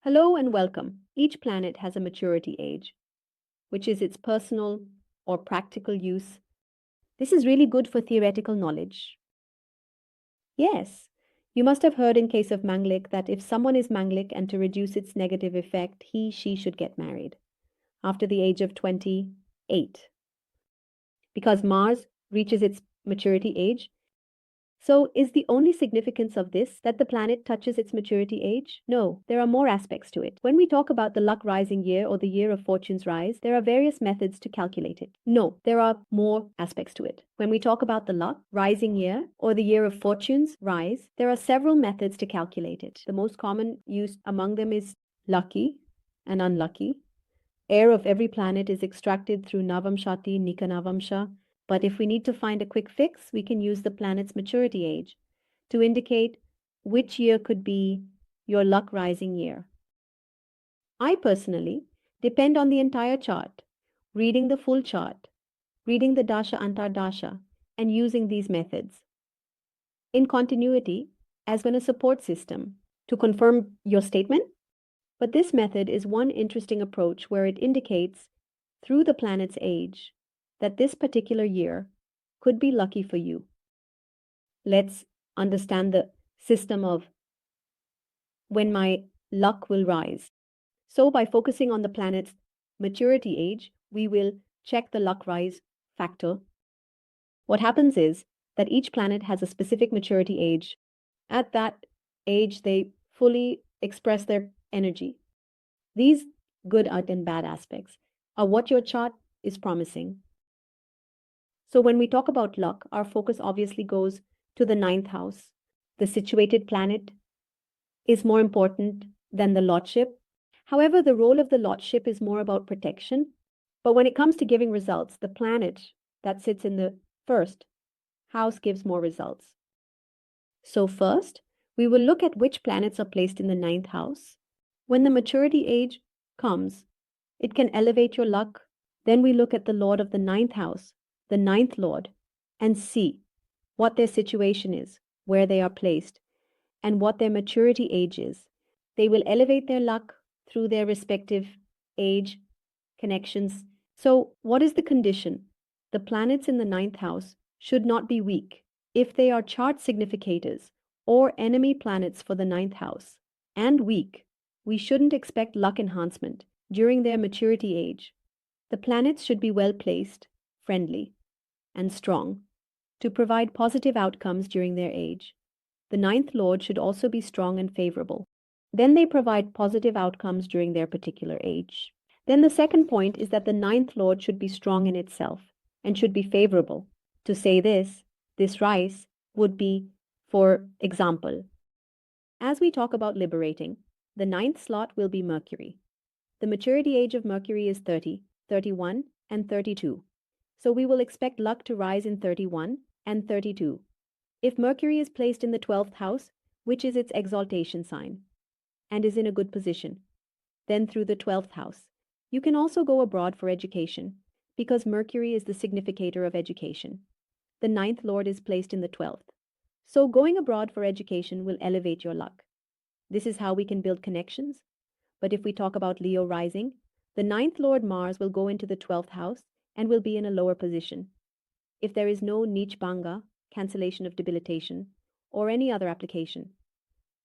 Hello and welcome. Each planet has a maturity age, which is its personal or practical use. This is really good for theoretical knowledge. Yes, you must have heard in case of Manglik that if someone is Manglik and to reduce its negative effect, she should get married after the age of 28 because Mars reaches its maturity age. So, is the only significance of this that the planet touches its maturity age? No, there are more aspects to it. When we talk about the luck rising year or the year of fortune's rise, there are various methods to calculate it. No, there are more aspects to it. When we talk about the luck rising year or the year of fortune's rise, there are several methods to calculate it. The most common used among them is lucky and unlucky. Air of every planet is extracted through Navamshati, Nika Navamsha, but if we need to find a quick fix, we can use the planet's maturity age to indicate which year could be your luck rising year. I personally depend on the entire chart, reading the full chart, reading the Dasha Antardasha, and using these methods in continuity as in a support system to confirm your statement. But this method is one interesting approach where it indicates through the planet's age that this particular year could be lucky for you. Let's understand the system of when my luck will rise. So, by focusing on the planet's maturity age, we will check the luck rise factor. What happens is that each planet has a specific maturity age. At that age, they fully express their energy. These good and bad aspects are what your chart is promising. So, when we talk about luck, our focus obviously goes to the ninth house. The situated planet is more important than the lordship. However, the role of the lordship is more about protection. But when it comes to giving results, the planet that sits in the first house gives more results. So, first, we will look at which planets are placed in the ninth house. When the maturity age comes, it can elevate your luck. Then we look at the lord of the ninth house, the ninth lord, and see what their situation is, where they are placed, and what their maturity age is. They will elevate their luck through their respective age connections. So, what is the condition? The planets in the ninth house should not be weak. If they are chart significators or enemy planets for the ninth house and weak, we shouldn't expect luck enhancement during their maturity age. The planets should be well placed, friendly, and strong to provide positive outcomes during their age. The ninth lord should also be strong and favorable. Then they provide positive outcomes during their particular age. Then the second point is that the ninth lord should be strong in itself and should be favorable. To say this rise would be, for example, as we talk about liberating, the ninth slot will be Mercury. The maturity age of Mercury is 30, 31, and 32. So we will expect luck to rise in 31 and 32. If Mercury is placed in the 12th house, which is its exaltation sign, and is in a good position, then through the 12th house, you can also go abroad for education, because Mercury is the significator of education. The ninth lord is placed in the 12th. So going abroad for education will elevate your luck. This is how we can build connections. But if we talk about Leo rising, the ninth lord Mars will go into the 12th house and will be in a lower position. If there is no Neech Banga, cancellation of debilitation, or any other application.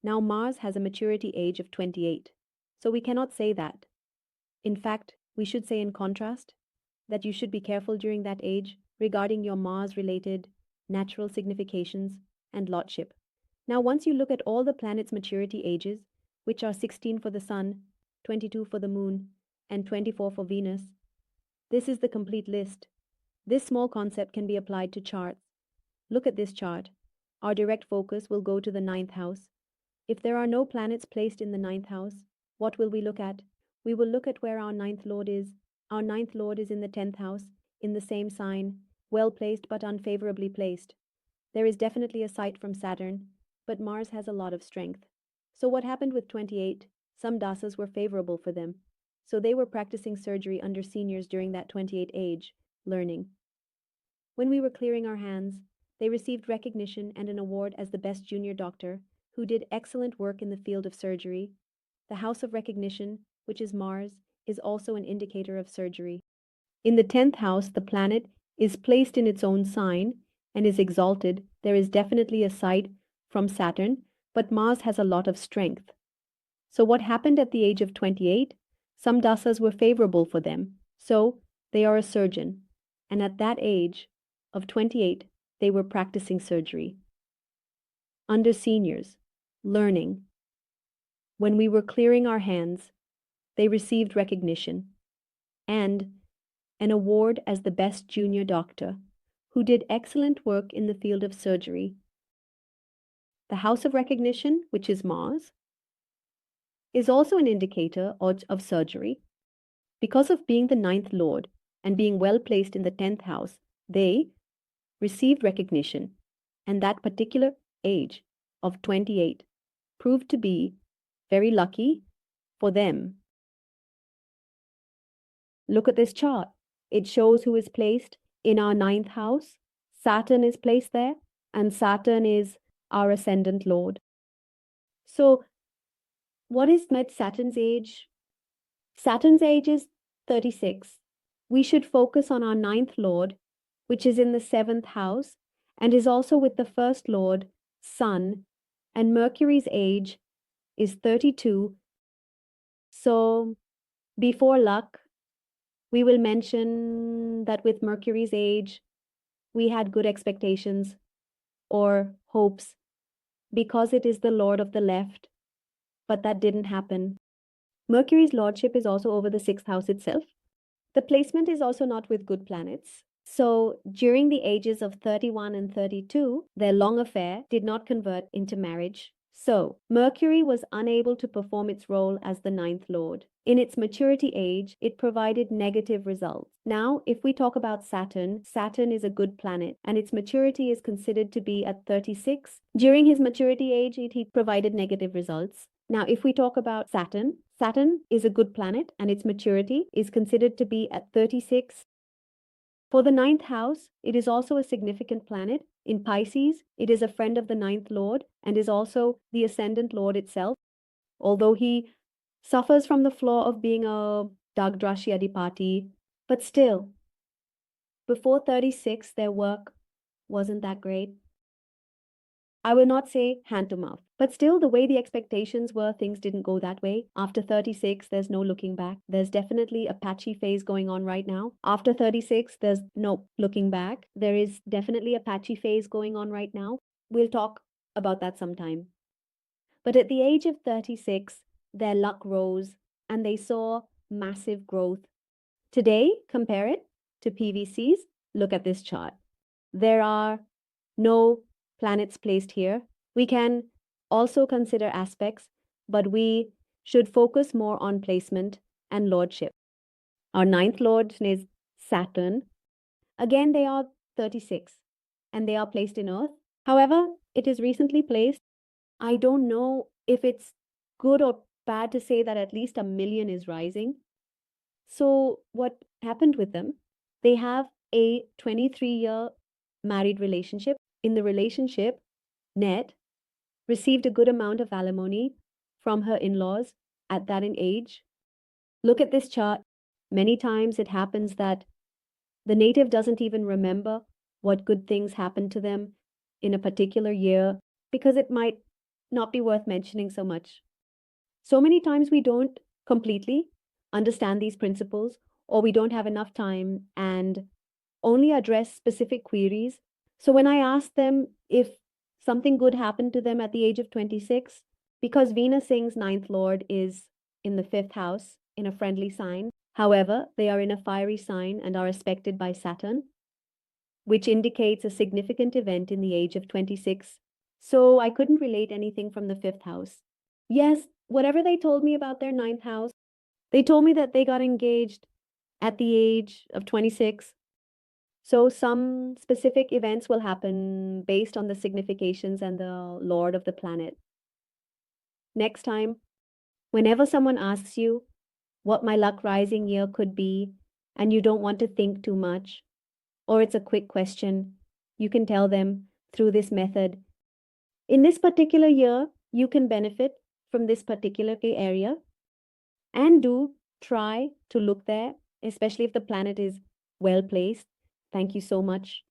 Now Mars has a maturity age of 28, so we cannot say that. In fact, we should say in contrast that you should be careful during that age regarding your Mars-related natural significations and lordship. Now, once you look at all the planets' maturity ages, which are 16 for the Sun, 22 for the Moon, and 24 for Venus, this is the complete list. This small concept can be applied to charts. Look at this chart. Our direct focus will go to the ninth house. If there are no planets placed in the ninth house, what will we look at? We will look at where our ninth lord is. Our ninth lord is in the 10th house, in the same sign, well placed but unfavorably placed. There is definitely a sight from Saturn, but Mars has a lot of strength. So what happened with 28? Some dasas were favorable for them. So they were practicing surgery under seniors during that 28 age, learning. When we were clearing our hands, they received recognition and an award as the best junior doctor, who did excellent work in the field of surgery. The house of recognition, which is Mars, is also an indicator of surgery. In the 10th house, the planet is placed in its own sign and is exalted. There is definitely a side from Saturn, but Mars has a lot of strength. So, what happened at the age of 28? Some dasas were favorable for them. So, they are a surgeon. And at that age of 28, they were practicing surgery. Under seniors, learning. When we were clearing our hands, they received recognition and an award as the best junior doctor, who did excellent work in the field of surgery. The house of recognition, which is Mars, is also an indicator of surgery. Because of being the ninth lord and being well placed in the 10th house, they received recognition, and that particular age of 28 proved to be very lucky for them. Look at this chart. It shows who is placed in our 9th house. Saturn is placed there, and Saturn is our ascendant lord. So, what is Saturn's age? Saturn's age is 36. We should focus on our 9th lord, which is in the 7th house and is also with the first lord, Sun, and Mercury's age is 32. So, before luck, we will mention that with Mercury's age, we had good expectations or hopes because it is the lord of the left, but that didn't happen. Mercury's lordship is also over the 6th house itself. The placement is also not with good planets. So, during the ages of 31 and 32, their long affair did not convert into marriage. So, Mercury was unable to perform its role as the ninth lord. In its maturity age, it provided negative results. Now, if we talk about Saturn, Saturn is a good planet, and its maturity is considered to be at 36. During his maturity age, he provided negative results. Now, if we talk about Saturn, Saturn is a good planet, and its maturity is considered to be at 36. For the 9th house, it is also a significant planet. In Pisces, it is a friend of the 9th lord and is also the ascendant lord itself. Although he suffers from the flaw of being a Dagdrashi Adipati, but still, before 36, their work wasn't that great. I will not say hand to mouth, but still, the way the expectations were, things didn't go that way. After 36, there's no looking back. There's definitely a patchy phase going on right now. After 36, there's no looking back. There is definitely a patchy phase going on right now. We'll talk about that sometime. But at the age of 36, their luck rose and they saw massive growth. Today, compare it to PVCs. Look at this chart. There are no planets placed here. We can also consider aspects, but we should focus more on placement and lordship. Our ninth lord is Saturn. Again, they are 36 and they are placed in Earth. However, it is recently placed. I don't know if it's good or bad to say that at least 1 million is rising. So, what happened with them? They have a 23-year married relationship. In the relationship, Ned received a good amount of alimony from her in-laws at that age. Look at this chart. Many times it happens that the native doesn't even remember what good things happened to them in a particular year because it might not be worth mentioning so much. So many times we don't completely understand these principles, or we don't have enough time and only address specific queries. So when I ask them if something good happened to them at the age of 26, because Venus Singh's ninth lord is in the 5th house in a friendly sign. However, they are in a fiery sign and are aspected by Saturn, which indicates a significant event in the age of 26. So I couldn't relate anything from the 5th house. Yes, whatever they told me about their 9th house, they told me that they got engaged at the age of 26. So some specific events will happen based on the significations and the lord of the planet. Next time, whenever someone asks you what my luck rising year could be, and you don't want to think too much, or it's a quick question, you can tell them through this method. In this particular year, you can benefit from this particular area, and do try to look there, especially if the planet is well placed. Thank you so much